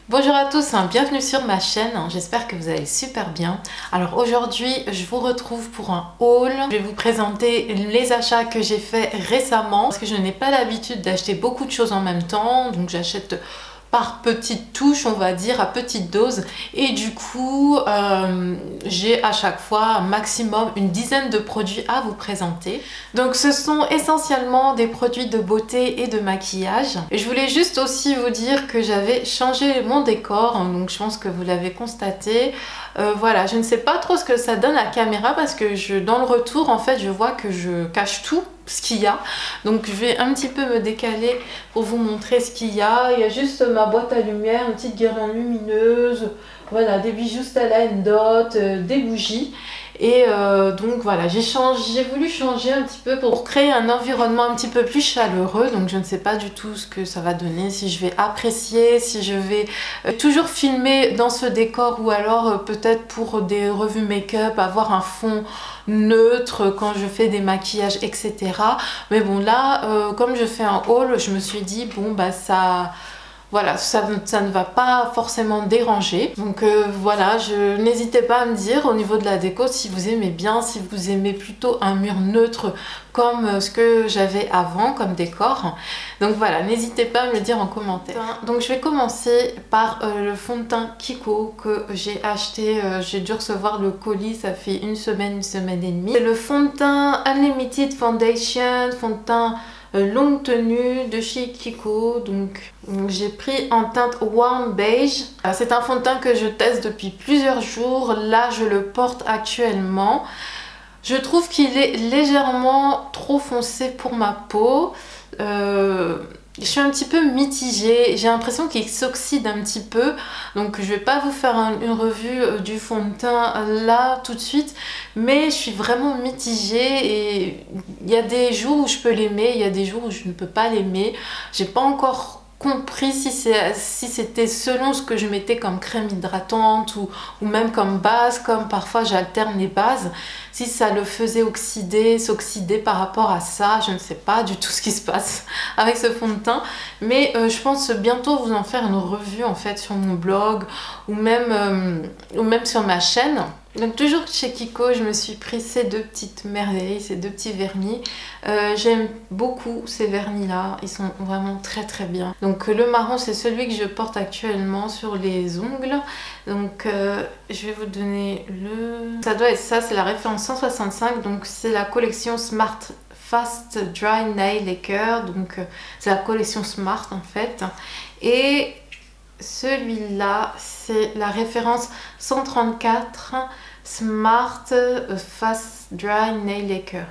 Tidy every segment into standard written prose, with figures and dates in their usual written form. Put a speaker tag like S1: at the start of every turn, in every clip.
S1: Bonjour à tous, bienvenue sur ma chaîne, j'espère que vous allez super bien. Alors aujourd'hui je vous retrouve pour un haul. Je vais vous présenter les achats que j'ai fait récemment parce que je n'ai pas l'habitude d'acheter beaucoup de choses en même temps, donc j'achète par petites touches, on va dire, à petite dose, et du coup j'ai à chaque fois un maximum une dizaine de produits à vous présenter. Donc ce sont essentiellement des produits de beauté et de maquillage. Et je voulais juste aussi vous dire que j'avais changé mon décor, donc je pense que vous l'avez constaté. Voilà, je ne sais pas trop ce que ça donne à la caméra parce que dans le retour en fait je vois que je cache tout ce qu'il y a, donc je vais un petit peu me décaler pour vous montrer ce qu'il y a. Il y a juste ma boîte à lumière, une petite guirlande lumineuse, voilà, des bijoux Stella & Dot, des bougies. Et donc voilà, j'ai voulu changer un petit peu pour créer un environnement un petit peu plus chaleureux. Donc je ne sais pas du tout ce que ça va donner, si je vais apprécier, si je vais toujours filmer dans ce décor ou alors peut-être pour des revues make-up, avoir un fond neutre quand je fais des maquillages, etc. Mais bon là, comme je fais un haul, je me suis dit bon bah voilà, ça ne va pas forcément déranger. Donc voilà, n'hésitez pas à me dire au niveau de la déco si vous aimez bien, si vous aimez plutôt un mur neutre comme ce que j'avais avant comme décor. Donc voilà, n'hésitez pas à me le dire en commentaire. Donc je vais commencer par le fond de teint Kiko que j'ai acheté. J'ai dû recevoir le colis, ça fait une semaine et demie. C'est le fond de teint Unlimited Foundation, fond de teint longue tenue de chez Kiko. Donc j'ai pris en teinte Warm Beige. C'est un fond de teint que je teste depuis plusieurs jours. Là je le porte actuellement. Je trouve qu'il est légèrement trop foncé pour ma peau. Je suis un petit peu mitigée, j'ai l'impression qu'il s'oxyde un petit peu, donc je vais pas vous faire une revue du fond de teint là tout de suite, mais je suis vraiment mitigée et il y a des jours où je peux l'aimer, il y a des jours où je ne peux pas l'aimer. J'ai pas encore compris si c'était selon ce que je mettais comme crème hydratante ou même comme base, comme parfois j'alterne les bases, si ça le faisait s'oxyder par rapport à ça. Je ne sais pas du tout ce qui se passe avec ce fond de teint, mais je pense bientôt vous en faire une revue en fait sur mon blog ou même sur ma chaîne. Donc toujours chez Kiko, je me suis pris ces deux petites merveilles, ces deux petits vernis. J'aime beaucoup ces vernis là, ils sont vraiment très très bien. Donc le marron c'est celui que je porte actuellement sur les ongles. Donc je vais vous donner ça doit être ça, c'est la référence 165, donc c'est la collection Smart Fast Dry Nail Lacquer, donc c'est la collection Smart en fait. Et celui-là, c'est la référence 134 Smart Fast Dry Nail Lacquer.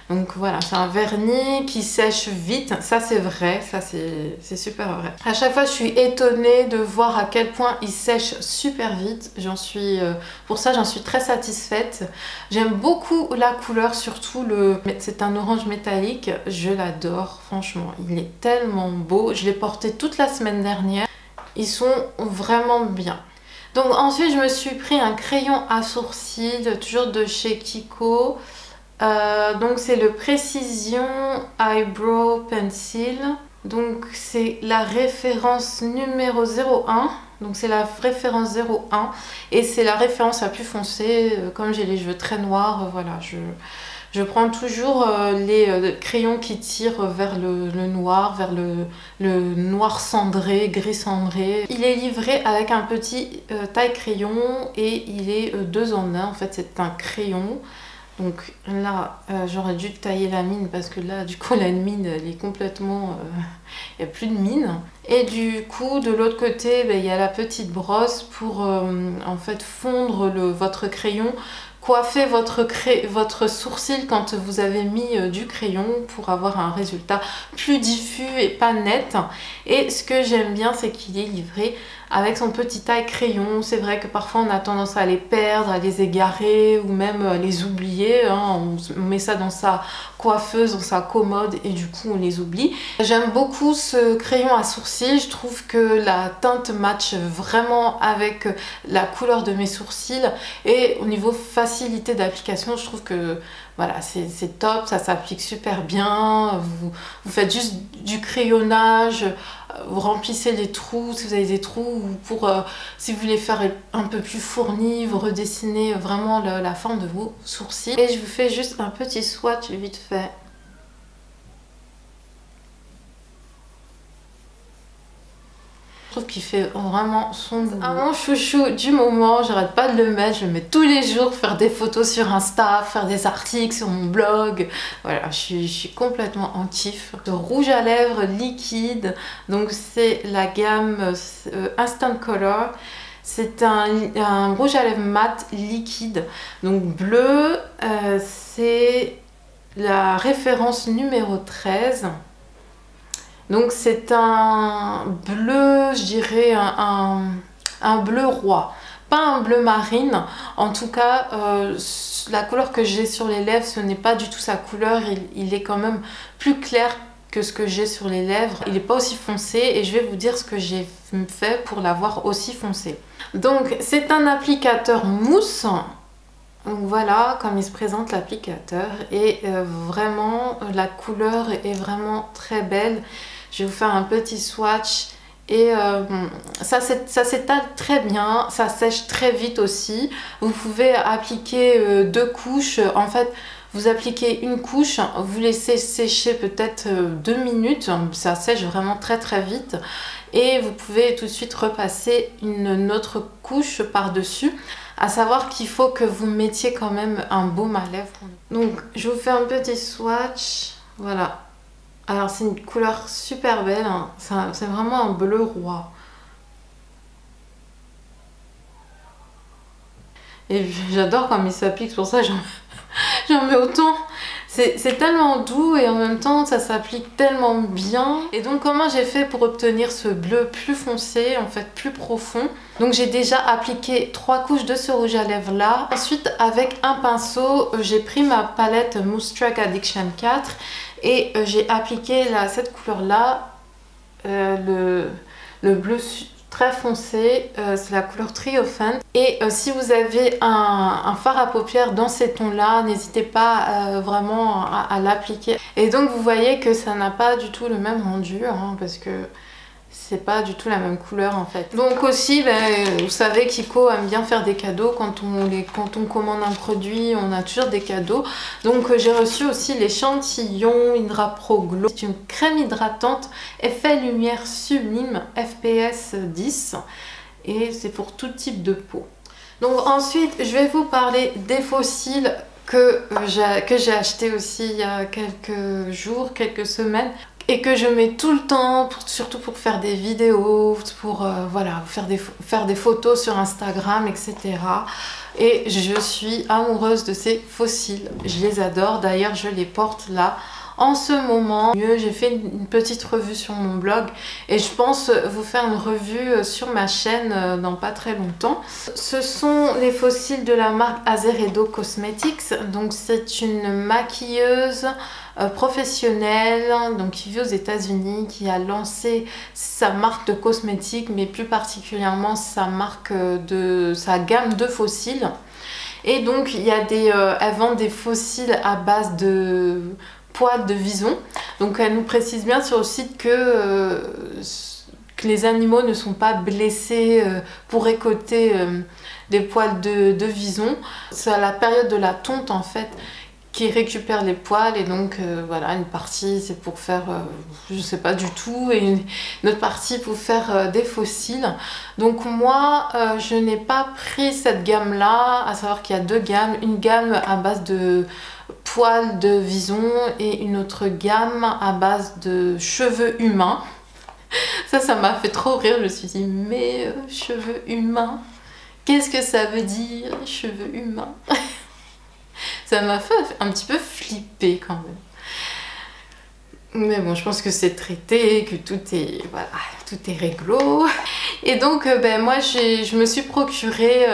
S1: Donc voilà, c'est un vernis qui sèche vite, ça c'est vrai, ça c'est super vrai. À chaque fois je suis étonnée de voir à quel point il sèche super vite. Pour ça j'en suis très satisfaite. J'aime beaucoup la couleur, surtout c'est un orange métallique, je l'adore franchement, il est tellement beau. Je l'ai porté toute la semaine dernière, ils sont vraiment bien. Donc ensuite je me suis pris un crayon à sourcils, toujours de chez Kiko. Donc c'est le Precision Eyebrow Pencil. Donc c'est la référence numéro 01. Donc c'est la référence 01 et c'est la référence la plus foncée. Comme j'ai les cheveux très noirs, voilà, je prends toujours les crayons qui tirent vers le noir, vers le noir cendré, gris cendré. Il est livré avec un petit taille crayon et il est 2 en 1. En fait c'est un crayon. Donc là, j'aurais dû tailler la mine parce que là, du coup, la mine, elle est complètement... il n'y a plus de mine. Et du coup, de l'autre côté, il y a la petite brosse pour en fait fondre votre crayon, coiffer votre sourcil quand vous avez mis du crayon pour avoir un résultat plus diffus et pas net. Et ce que j'aime bien, c'est qu'il est livré avec son petit taille crayon. C'est vrai que parfois on a tendance à les perdre, à les égarer ou même à les oublier, hein. On met ça dans sa coiffeuse, dans sa commode et du coup on les oublie. J'aime beaucoup ce crayon à sourcils, je trouve que la teinte match vraiment avec la couleur de mes sourcils et au niveau facilité d'application, je trouve que voilà, c'est top, ça s'applique super bien. Vous faites juste du crayonnage vous remplissez les trous, si vous avez des trous, ou pour si vous voulez faire un peu plus fourni, vous redessinez vraiment la forme de vos sourcils. Et je vous fais juste un petit swatch vite fait. Je trouve qu'il fait vraiment son boulot. C'est mon chouchou du moment, j'arrête pas de le mettre, je le mets tous les jours, faire des photos sur Insta, faire des articles sur mon blog. Voilà, je suis complètement en kiff. Le rouge à lèvres liquide, donc c'est la gamme Instant Color. C'est un rouge à lèvres mat liquide, donc bleu, c'est la référence numéro 13. Donc c'est un bleu, je dirais un bleu roi, pas un bleu marine. En tout cas, la couleur que j'ai sur les lèvres, ce n'est pas du tout sa couleur. Il est quand même plus clair que ce que j'ai sur les lèvres. Il n'est pas aussi foncé et je vais vous dire ce que j'ai fait pour l'avoir aussi foncé. Donc c'est un applicateur mousse. Donc voilà comme il se présente l'applicateur et vraiment la couleur est vraiment très belle. Je vais vous faire un petit swatch et ça s'étale très bien, ça sèche très vite aussi. Vous pouvez appliquer 2 couches, en fait vous appliquez une couche, vous laissez sécher peut-être 2 minutes, ça sèche vraiment très très vite. Et vous pouvez tout de suite repasser une autre couche par-dessus. À savoir qu'il faut que vous mettiez quand même un baume à lèvres. Donc je vous fais un petit swatch, voilà. Alors c'est une couleur super belle, hein. C'est vraiment un bleu roi. Et j'adore comme il s'applique, c'est pour ça j'en mets autant. C'est tellement doux et en même temps ça s'applique tellement bien. Et donc comment j'ai fait pour obtenir ce bleu plus foncé, en fait plus profond. Donc j'ai déjà appliqué 3 couches de ce rouge à lèvres là. Ensuite avec un pinceau, j'ai pris ma palette Moonstruck Addiction 4 et j'ai appliqué cette couleur là, le bleu très foncé, c'est la couleur Triomphant. Et si vous avez un fard à paupières dans ces tons là, n'hésitez pas vraiment à l'appliquer. Et donc vous voyez que ça n'a pas du tout le même rendu, hein, parce que c'est pas du tout la même couleur en fait. Donc aussi, vous savez qu'Ico aime bien faire des cadeaux. Quand on commande un produit, on a toujours des cadeaux. Donc j'ai reçu aussi l'échantillon Hydra Pro Glow. C'est une crème hydratante effet lumière sublime FPS 10 et c'est pour tout type de peau. Donc ensuite, je vais vous parler des faux cils que j'ai acheté aussi il y a quelques jours, quelques semaines. Et que je mets tout le temps, surtout pour faire des vidéos, pour voilà, faire des photos sur Instagram, etc. Et je suis amoureuse de ces faux cils. Je les adore, d'ailleurs je les porte là en ce moment. J'ai fait une petite revue sur mon blog et je pense vous faire une revue sur ma chaîne dans pas très longtemps. Ce sont les faux cils de la marque Azeredo Cosmetics. Donc c'est une maquilleuse professionnelle, donc qui vit aux États-Unis, qui a lancé sa marque de cosmétiques, mais plus particulièrement sa gamme de faux cils. Et donc il y a elle vend des faux cils à base de poils de vison. Donc elle nous précise bien sur le site que les animaux ne sont pas blessés pour récolter des poils de vison. C'est à la période de la tonte en fait qui récupère les poils et donc voilà, une partie c'est pour faire je sais pas du tout et une autre partie pour faire des faux cils. Donc moi je n'ai pas pris cette gamme là, à savoir qu'il y a 2 gammes, une gamme à base de poils de vison et une autre gamme à base de cheveux humains. Ça m'a fait trop rire, je me suis dit mais cheveux humains, qu'est-ce que ça veut dire cheveux humains? Ça m'a fait un petit peu flipper quand même. Mais bon, je pense que c'est traité, que tout est, voilà, tout est réglo. Et donc, moi, je me suis procuré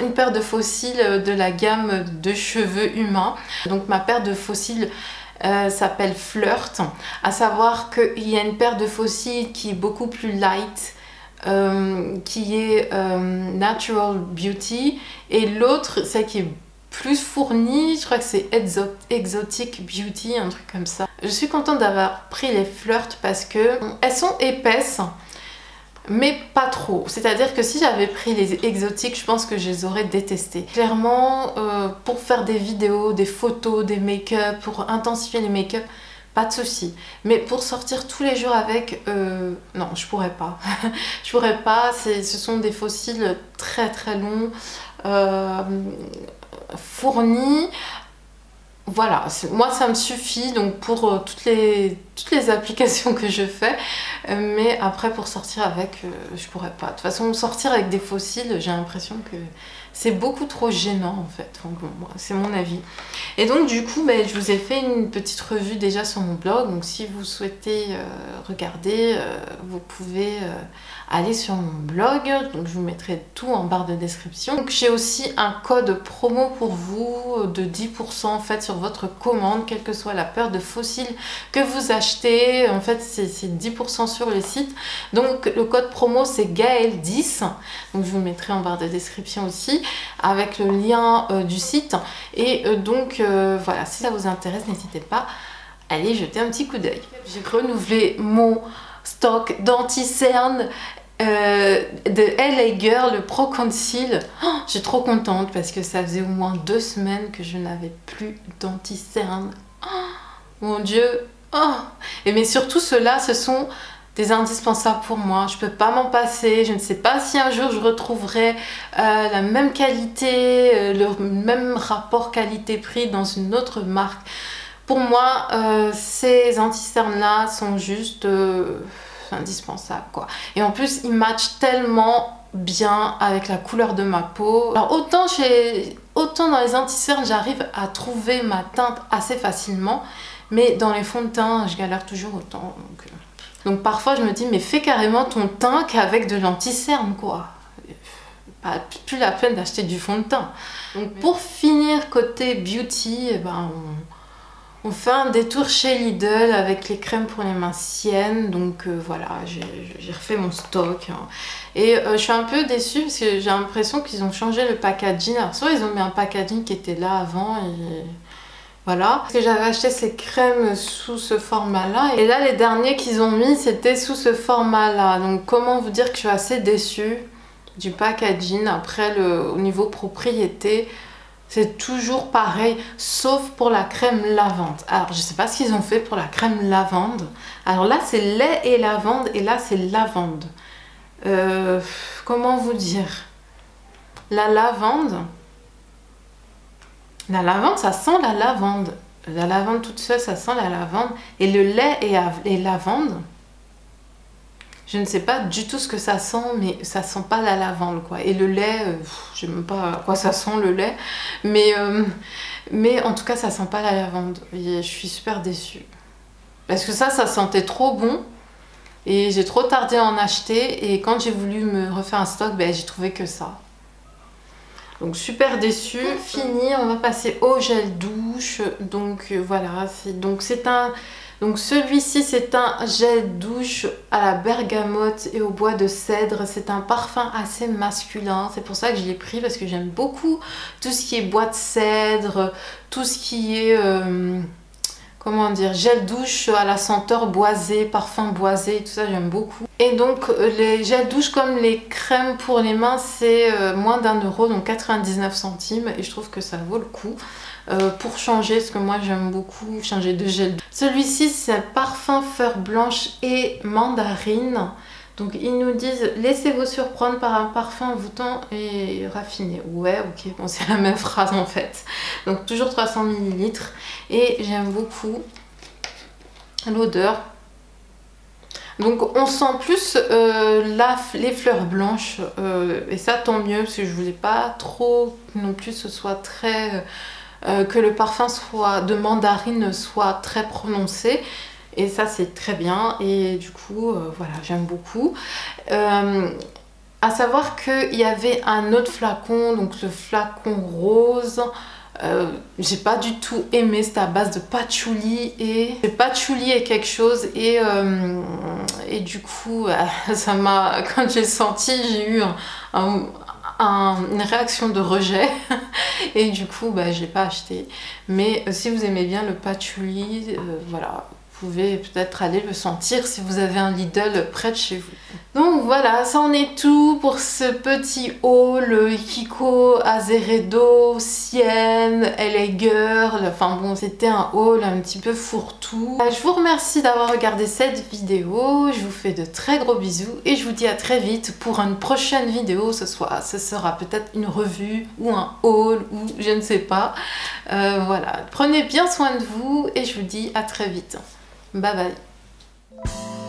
S1: une paire de faux cils de la gamme de cheveux humains. Donc, ma paire de faux cils s'appelle Flirt. À savoir qu'il y a une paire de faux cils qui est beaucoup plus light, qui est Natural Beauty. Et l'autre, celle qui est plus fourni, je crois que c'est Exotic Beauty, un truc comme ça. Je suis contente d'avoir pris les Flirt parce que elles sont épaisses, mais pas trop. C'est-à-dire que si j'avais pris les exotiques, je pense que je les aurais détestés. Clairement, pour faire des vidéos, des photos, des make-up, pour intensifier les make-up, pas de souci. Mais pour sortir tous les jours avec, non, je pourrais pas. Je pourrais pas. Ce sont des fossiles très très longs, fournis. Voilà, moi ça me suffit donc pour toutes les applications que je fais, mais après pour sortir avec, je pourrais pas. De toute façon, sortir avec des fossiles, j'ai l'impression que c'est beaucoup trop gênant en fait. Enfin, bon, c'est mon avis. Et donc du coup, je vous ai fait une petite revue déjà sur mon blog, donc si vous souhaitez regarder, vous pouvez aller sur mon blog, donc je vous mettrai tout en barre de description. Donc j'ai aussi un code promo pour vous de 10% en fait sur votre commande, quelle que soit la paire de fossiles que vous achetez. En fait c'est 10% sur le site. Donc le code promo c'est Gaëlle10, donc je vous le mettrai en barre de description aussi avec le lien du site. Et donc voilà, si ça vous intéresse, n'hésitez pas à aller jeter un petit coup d'œil. J'ai renouvelé mon stock d'anti-cerne de LA Girl, le Pro Conceal. Oh, je suis trop contente parce que ça faisait au moins 2 semaines que je n'avais plus d'anti-cerne. Oh, mon Dieu. Oh. Et mais surtout ceux-là, ce sont des indispensables pour moi. Je peux pas m'en passer. Je ne sais pas si un jour je retrouverai la même qualité, le même rapport qualité-prix dans une autre marque. Pour moi, ces anti-cernes-là sont juste indispensable quoi. Et en plus ils matchent tellement bien avec la couleur de ma peau. Alors autant dans les anti-cernes j'arrive à trouver ma teinte assez facilement, mais dans les fonds de teint je galère toujours autant. Donc parfois je me dis mais fais carrément ton teint qu'avec de l'anti-cerne quoi. Pas plus la peine d'acheter du fond de teint. Donc pour finir côté beauty, on fait un détour chez Lidl avec les crèmes pour les mains Sienne. Donc voilà, j'ai refait mon stock. Hein. Et je suis un peu déçue parce que j'ai l'impression qu'ils ont changé le packaging. Alors soit ils ont mis un packaging qui était là avant et voilà. Parce que j'avais acheté ces crèmes sous ce format-là. Et là, les derniers qu'ils ont mis, c'était sous ce format-là. Donc comment vous dire que je suis assez déçue du packaging. Après, au niveau propriété, c'est toujours pareil, sauf pour la crème lavande. Alors, je sais pas ce qu'ils ont fait pour la crème lavande. Alors là, c'est lait et lavande, et là, c'est lavande. Comment vous dire? La lavande, ça sent la lavande. La lavande toute seule, ça sent la lavande. Et le lait et lavande, je ne sais pas du tout ce que ça sent, mais ça sent pas la lavande quoi. Et le lait, je sais même pas à quoi ça sent le lait, mais en tout cas ça sent pas la lavande. Et je suis super déçue parce que ça sentait trop bon et j'ai trop tardé à en acheter. Et quand j'ai voulu me refaire un stock, j'ai trouvé que ça. Donc super déçue. Fini, on va passer au gel douche. Donc voilà, donc celui-ci c'est un gel douche à la bergamote et au bois de cèdre. C'est un parfum assez masculin, c'est pour ça que je l'ai pris parce que j'aime beaucoup tout ce qui est bois de cèdre, tout ce qui est comment dire, gel douche à la senteur boisée, parfum boisé, tout ça j'aime beaucoup. Et donc les gels douche comme les crèmes pour les mains c'est moins d'1 €, donc 99 centimes, et je trouve que ça vaut le coup. Pour changer, parce que moi j'aime beaucoup changer de gel. Celui-ci c'est parfum fleur blanche et mandarine. Donc ils nous disent laissez-vous surprendre par un parfum envoûtant et raffiné. Ouais, ok, bon c'est la même phrase en fait. Donc toujours 300 ml et j'aime beaucoup l'odeur. Donc on sent plus les fleurs blanches et ça tant mieux parce que je voulais pas trop non plus ce soit très... que le parfum de mandarine soit très prononcé, et ça c'est très bien. Et du coup voilà, j'aime beaucoup. À savoir qu'il y avait un autre flacon, donc le flacon rose, j'ai pas du tout aimé, c'était à base de patchouli et quelque chose, et du coup ça m'a, quand j'ai senti, j'ai eu une réaction de rejet et du coup bah, j'ai pas acheté. Mais si vous aimez bien le patchouli, voilà, vous pouvez peut-être aller le sentir si vous avez un Lidl près de chez vous. Donc voilà, ça en est tout pour ce petit haul Kiko, Azeredo, Sienne, LA Girl. Enfin bon, c'était un haul un petit peu fourre-tout. Je vous remercie d'avoir regardé cette vidéo. Je vous fais de très gros bisous et je vous dis à très vite pour une prochaine vidéo. Ce sera peut-être une revue ou un haul ou je ne sais pas. Voilà, prenez bien soin de vous et je vous dis à très vite. Bye bye.